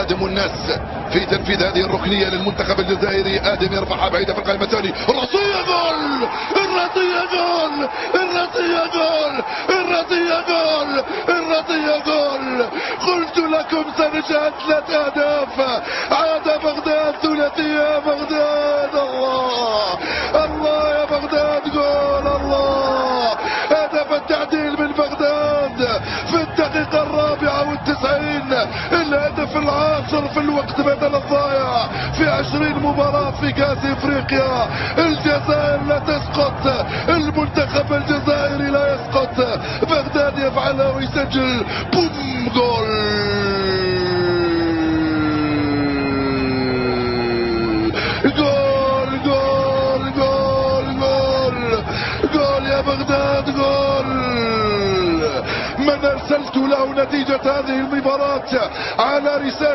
آدم الناس في تنفيذ هذه الركنية للمنتخب الجزائري. آدم يرفعها بعيدة في القائمة الثاني. الرأسية جول، الرأسية جول، الرأسية جول، الرأسية جول، الرأسية جول. قلت لكم سنشهد 3 أهداف. عاد بغداد، ثلاثية بغداد. الله الله يا بغداد، جول الله. هدف التعديل من بغداد في الدقيقة 94. الهدف العاشر في الوقت بدل الضايع في 20 مباراة في كأس افريقيا. الجزائر لا تسقط، المنتخب الجزائري لا يسقط. بغداد يفعلها ويسجل. بوم، جول جول جول جول جول جول يا بغداد، جول. من ارسلت له نتيجة هذه المباراة على رسالة